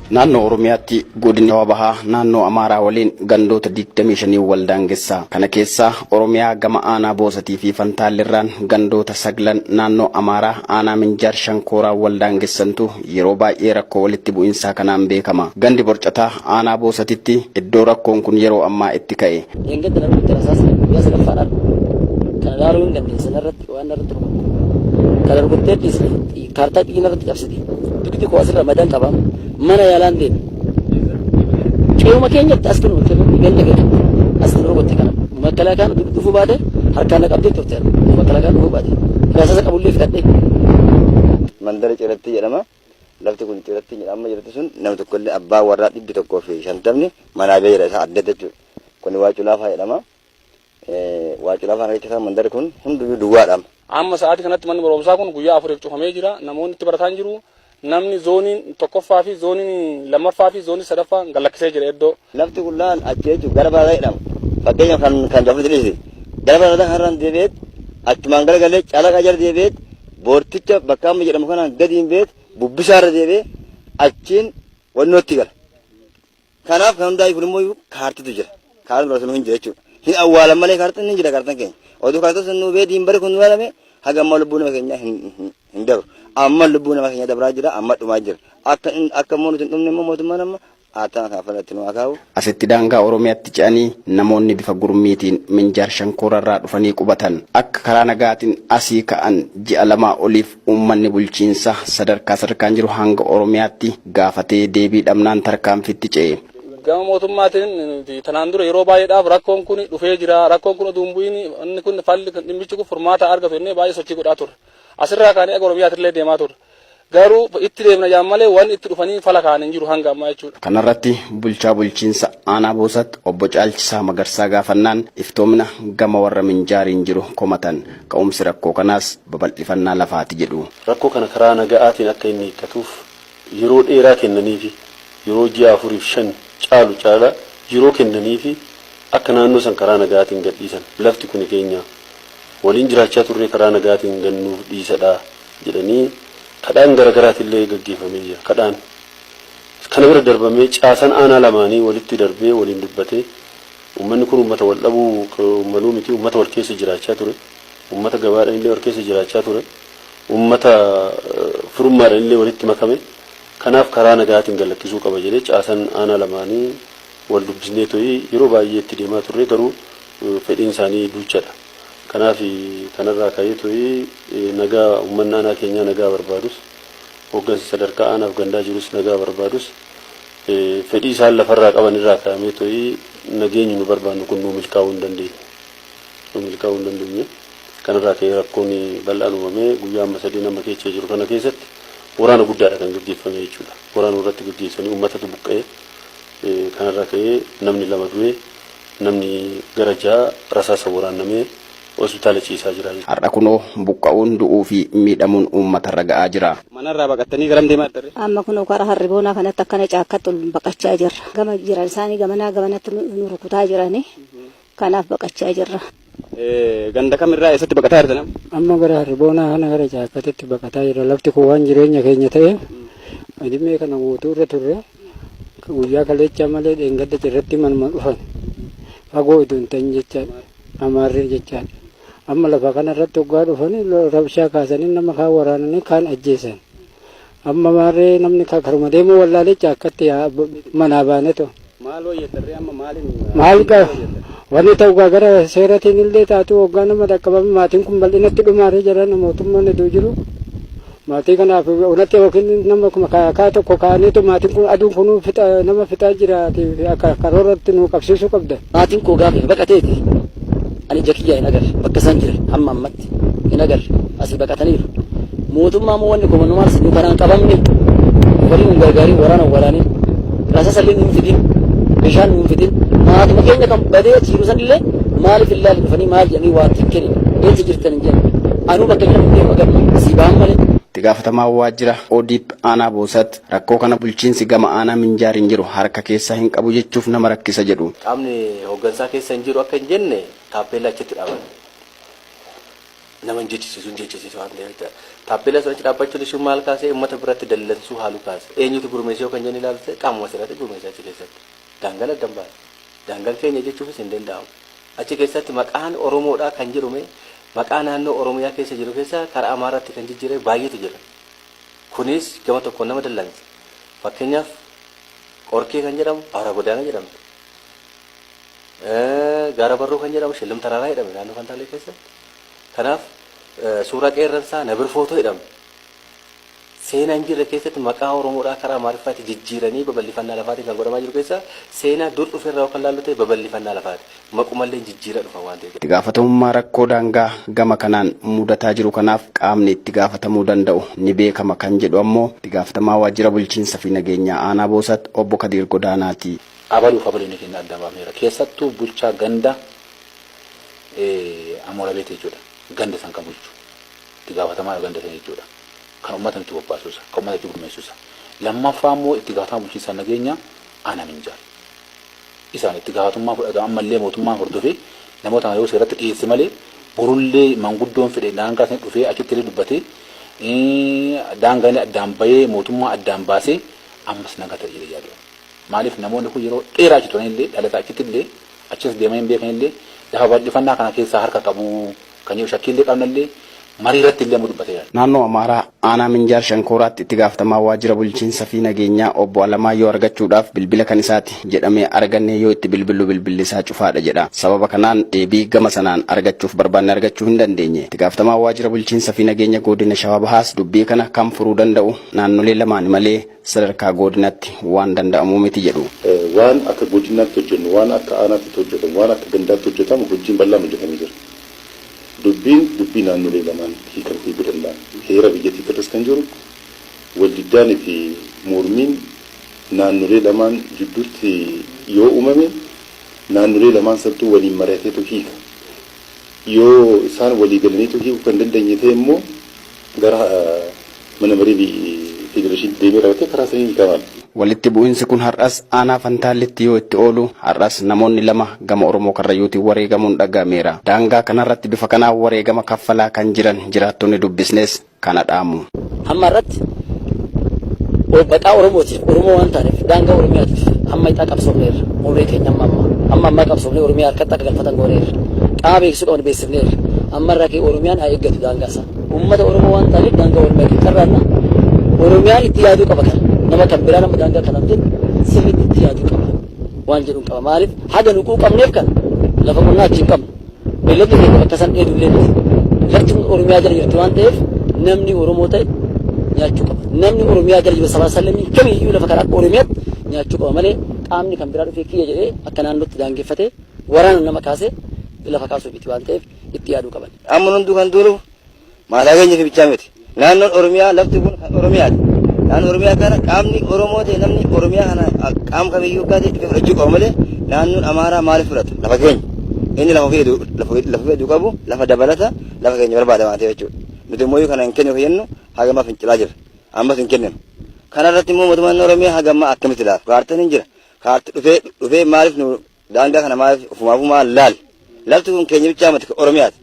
Naannoo Oromiyaatti godina Wabahaa naannoo Amaaraa waliin gandoota 25 wal daangessaa. Kana keessaa Oromiyaa gama aanaa Boosatii fi Fantaalirraan gandoota 9 naannoo Amaaraa aanaa Minjaar Shankooraa wal daangessantu yeroo baay'ee rakkoo walitti bu'insaa kanaan beekama. Gandi Borcataa aanaa Boosatitti iddoo rakkoon kun yeroo ammaa itti ka'e. Kartaa xiqqina irratti cabsiti. Dugdi koo asirra madan qabam. Mana yaalaan deema. Qe'uma keenyatti as kanu ganda gadi. As kanu rogotti kana. Makalaakaan dhufuu baate harkaan qabdee turte. Makalaakaan dhufuu baate. Gaasasa qabullee fidadhe. Mandara Ciratti jedhama. Lafti kun Ciratti jedhama jirti sun nama tokkollee abbaa warraa 150 manaa bee jedha isa adda jechuudha. Kun Waaculafaa jedhama. Waaculafaa keessaa mandara kun hunduu duwwaadha. Amma sa'aatii kanatti manni barumsaa kun guyyaa 4 cufamee jira. Namoonni itti barataan jiru. Namni zooniin tokkoffaa fi zooniin lammaffaa fi zooniin sadaffaa galakkisee jira iddoo. Lafti kullaan achi jechuun gara baraa jedhama. Fakkeenyaaf kan jaafu jedhisi. Gara baraa har'aan deebi'eet achumaan garagalee calaqa jar deebi'eet boorticha bakka amma jedhamu kanaan gadi hin beet bubbisaarra deebi'ee achiin wannootti gala. Kanaaf kan hundaa'e kun immoo kaartitu jira. Kaartiin bira hin jira jechuudha. Hin awwaalan malee kaartiin hin jira kaartiin keenya. Oduu kaartiin sun nuu bee diinbari kun walame haga amma lubbuu nama keenya hin dabru. Amma lubbuu nama keenya dabraa jira amma dhumaa jira. Akka moonutiin dhumne immoo mootummaan amma aataa kaafalatti nu akaa'u. Asitti daangaa Oromiyaatti ce'anii namoonni bifa gurmiitiin Minjaar Shankoorarraa dhufanii qubatan. Akka karaa nagaatiin asii ka'an ji'a lamaa oliif uummanni bulchiinsa sadarkaan jiru hanga Oromiyaatti gaafatee deebii dhabnaan tarkaanfitti ce'e. Gama mootummaatiin tanaan dura yeroo baay'eedhaaf rakkoon kun dhufee jira. Rakkoon kun oduu hin bu'iin inni kun falli dhimmichi kun furmaata argatu innee baay'ee sochii godhaa turre. Asirraa kaanee aga Oromiyaatillee deemaa turre. Garuu itti deemna jaan malee waan itti dhufanii fala kaanii jiru hanga ammaa jechuudha. Kanarratti bulchaa bulchiinsa aanaa Boosatti obbo Caalchisaa Magarsaa gaafannaan iftoomina gama warra Minjaariin jiru komatan ka'umsi rakkoo kanaas babal'ifannaa lafaati jedhu. Rakkoo kana karaa naga'aatiin akka inni hiikkatuuf yeroo dheeraa kennaniifi yeroo ji'a 4-5 caalu caala yeroo kennaniifi akka naannoo san karaa naga'aatiin gadhiisan. Lafti kun keenya waliin jiraachaa turre karaa naga'aatiin gannuuf dhiisadha jedhanii kadhaan garaagaraatillee gaggeeffamee jira. Kadhaan kana bira darbamee caasan aanaa lamaanii walitti darbee waliin dubbatee uummanni kun uummata wal dhabuu maluu miti uummata wal keessa jiraachaa ture. Uummata gabaadhaan illee wal keessa jiraachaa ture. Uummata firummaadhaan illee walitti makame. Kanaaf karaa nagaatiin galakkisuu qaba jedhee caasan aanaa lamaanii wal dubbisnee to'ii yeroo baay'ee itti deemaa turre garuu fedhiin isaanii duuchadha. Kanaaf kanarraa ka'ee to'ii nagaa uummanni aanaa keenyaa nagaa barbaadus hooggansi sadarkaa aanaaf gandaa jirus nagaa barbaadus fedhii isaan lafarraa qaban irraa ka'amee to'ii nageenyi nu barbaannu kun nu milkaa'uu hin dandeenye. Kanarraa ka'ee rakkoon bal'aan uumamee guyyaa amma 3 nama keessa jiru kana keessatti waraana guddaadha kan gaggeeffame jechuudha. Waraana irratti gaggeessanii uummata buqqa'ee kanarraa ka'ee namni 2 du'ee namni gara 6 rasaasa waraannamee hospitaala ciisaa jira. Har'a kunoo buqqa'uun du'uu fi miidhamuun uummatarra ga'aa jira. Manarraa baqattanii garam deemaa jirre? Amma kunoo karaa harriboonaa kanatti akkana caakkatti ol baqachaa jirra. Gama jiran isaanii gamanatti nu rukutaa jirani. Kanaaf baqachaa jirra. Ganda kamirraa eessatti baqataa jirtan? Amma gara harriboonaa kana gara caakkatti baqataa jirra. Lafti kun waan jireenya keenya ta'e dhimma kana guutuurra turre guyyaa kaleechaa malee dheengadda cirratti manuma dhufan. Fagoo itti hin ta'in jechaadha. Amaarri jechaadha. Amma lafa kanarratti hoggaa dhufanii rabshaa kaasanii nama kaan waraananii kaan ajjeesan. Amma maarree namni karuma deemuu wallaalee caakkatti manaa baane to. Maal hojjetarree amma maaliin? Maal qaba? Wanni ta'u gara seeratiin illee taatu hoggaa nama dhaqqabame maatiin kun bal'inatti dhumaaree jira mootummaan iddoo jiru. Maatii kanaaf unatti yookiin nama kaa tokko kaa'aniitu maatiin kun aduun kun nama fixaa jiraatiif akka karooratti nu qabsiisuu qabda. Maatiin koo gaafa baqateeti. Ani jakiyyaa hin agarre bakka isaan jiran amma ammatti hin agarre asii baqataniiru. Mootummaa moo wanni kun maal nu kanaan qabamne waliin nu gargaarii waraana waraanii rasaasa illee nu fidin bishaan nu fidin maatuma keenya kan badee jiru sanillee maaliif illee dhufanii maal jedhanii waan tikkenii eessa jirtan hin jedhan anuu bakka jiran deemu agarre asii ba'an malee. Itti gaafatamaa waajjira ODP aanaa Boosatti rakkoo kana bulchiinsi gama aanaa Minjaariin jiru harka keessa hin qabu jechuuf nama rakkisa jedhu. Qaamni hooggansaa keessa hin jiru akka hin jenne taappeellaa achitti dhaaban. naman jechisiisuun jechisiisu waan ta'eef taappila sirriitti dhaabbachuun isheen maal kaasee uummata biratti dallansuu haalu kaase eenyutu gurmeessee kan jenni ilaalte qaamuma sirriitti gurmeessaa achi keessatti daangala addan baase daangal keenya jechuufis hin danda'amu achi keessatti maqaan Oromoodhaa kan jedhume maqaa naannoo Oromiyaa keessa jiru keessa karaa Amaaraatti kan jijjiiree baay'eetu jira kunis gama tokkoon nama dallansa fakkeenyaaf qorkee kan jedhamu Aara Godaana jedhamti Gaara Barruu kan jedhamu Shillim Taraaraa jedhame naannoo Fantaalee keessatti kanaaf suuraa qeerransaa Nabir Footoo jedhamu seenaa hin jirre keessatti maqaa Oromoodhaa karaa Amaariffaatti jijjiiranii babal'ifannaa lafaatiin kan godhamaa jiru keessa seenaa dur dhufeerraa kan laallu ta'e babal'ifannaa lafaati maqumallee jijjiira dhufa waan ta'eef. Itti gaafatamummaa rakkoo daangaa gama kanaan mudataa jiru kanaaf qaamni itti gaafatamuu danda'u ni beekama kan jedhu ammoo itti gaafatamaa waajjira bulchiinsa fi nageenyaa aanaa Boosat obbo Kadir Godaanaati. Abaluuf abaluun keenya adda baameera keessattuu bulchaa ganda Amoora Beetee jechuudha ganda san kan bulchu itti gaafatamaa ganda san jechuudha. Kan ummata itti bobbaasuusa kan ummata itti gurmeessuusa lammaffaa immoo itti gaafatamaa bulchiinsa nageenyaa aanaa Minjaar isaan itti gaafatamummaa fudhatan ammallee mootummaan hordofee namoota yoo seeratti dhiyeesse malee borullee manguddoon fedhe daangaa sana dhufee achitti illee dubbatee daangaan addaan bahee mootummaa addaan baasee ammas nagaa ta'e jedhee yaadu maaliif namoonni kun yeroo dheeraa achi turan illee dhalataa achitti illee achis deemanii hin beekan illee lafa bal'ifannaa kana keessaa harka qabu kan yoo shakkii illee qabnallee mariirratti illee mudubbatee naannoo Amaaraa aanaa Minjaar Shankooraatti itti gaafatamaa waajjira bulchiinsa fi nageenyaa obbo Alamaayyoo argachuudhaaf bilbila kan isaati jedhamee arganne yoo itti bilbilli isaa cufaadha jedha sababa kanaan deebii gama sanaan argachuuf barbaanne argachuu hin dandeenye itti gaafatamaa waajjira bulchiinsa fi nageenya godina Shawaa Bahaas dubbii kana kan furuu danda'u naannolee lamaan malee sadarkaa godinatti waan danda'amu miti jedhu. Waan akka godinaatti hojjennu waan akka aanaatti hojjetamu waan akka gandaatti hojjetamu hojiin bal'aan hojjetamee jira. Dubbii naannolee lamaan hiikamuu danda'an heera biyyattii irras kan jiru waldiddaanii fi mormiin naannolee lamaan jidduutti yoo uumame naannolee lamaan santuu waliin mari'ateetu hiika yoo isaan walii galaniitu hiikuu kan dandeenye ta'e immoo gara mana marii federeeshinii deemee raawwatee karaa sanii hiikaman. Walitti bu'insi kun har'as aanaa Fantaalletti yoo itti oolu har'as namoonni lama gama Oromoo Karrayyuutiin wareegamuun dhagahameera. Daangaa kanarratti bifa kanaan wareegama kaffalaa kan jiran jiraattonni dubbisnes kana dhaamu. Amma irratti baqaa Oromooti Oromoo waan taaneef daangaa Oromiyaatiif amma itti qabsoofneerra umurii keenya amma qabsoofnee Oromiyaa harkatti akka galfatan gooneerra qaama beeksisuu qaban beeksifneerra amma irraa kee Oromiyaan haa eeggatu daangaa isaa uummata Oromoo waan taaneef daangaa Oromiyaa qixxarraanna Oromiyaan itti yaaduu qaba kana. Nama kan biraa nama daangaa kanaan jedhu sirriitti itti yaaduu qaba waan jedhuun qaba maaliif haga nuquu qabneef kan lafa qonnaa achiin qabnu beelladni keenya bakka san dheeduu illee miti lafti kun Oromiyaa jala jirti waan ta'eef namni Oromoo ta'e nyaachuu qaba namni Oromiyaa jala jiru sabaa sallamii kamiyyuu lafa karaa Oromiyaatti nyaachuu qaba malee qaamni kan biraa dhufee kiyya jedhee akka naannootti daangeffatee waraana nama kaasee lafa kaasuu miti waan ta'eef itti yaaduu qaban. Amma hunduu kan duulu maatii keenya fi bichaa miti naannoon Oromiyaa lafti kun kan Oromiyaati. Naannoo Oromiyaa kana qaamni Oromoo ta'e namni Oromiyaa kana qaama kamiyyuu gaatee dhufee fudhachuu qaba malee naannoon Amaaraa maaliif fudhata lafa keenya inni lafa fedhu qabu lafa dabalata lafa keenya barbaada waan ta'eef jechuudha nuti immoo kana hin kennu fayyadnu hagamaaf hin cilaa jira ammas hin kenninu kana irratti immoo mootummaan Oromiyaa hagammaa akkamitti laala kaartaan hin jira kaarti dhufee maaliif nu daangaa kana maaliif ofumaafuu maal laal lafti kun keenya bichaa miti Oromiyaati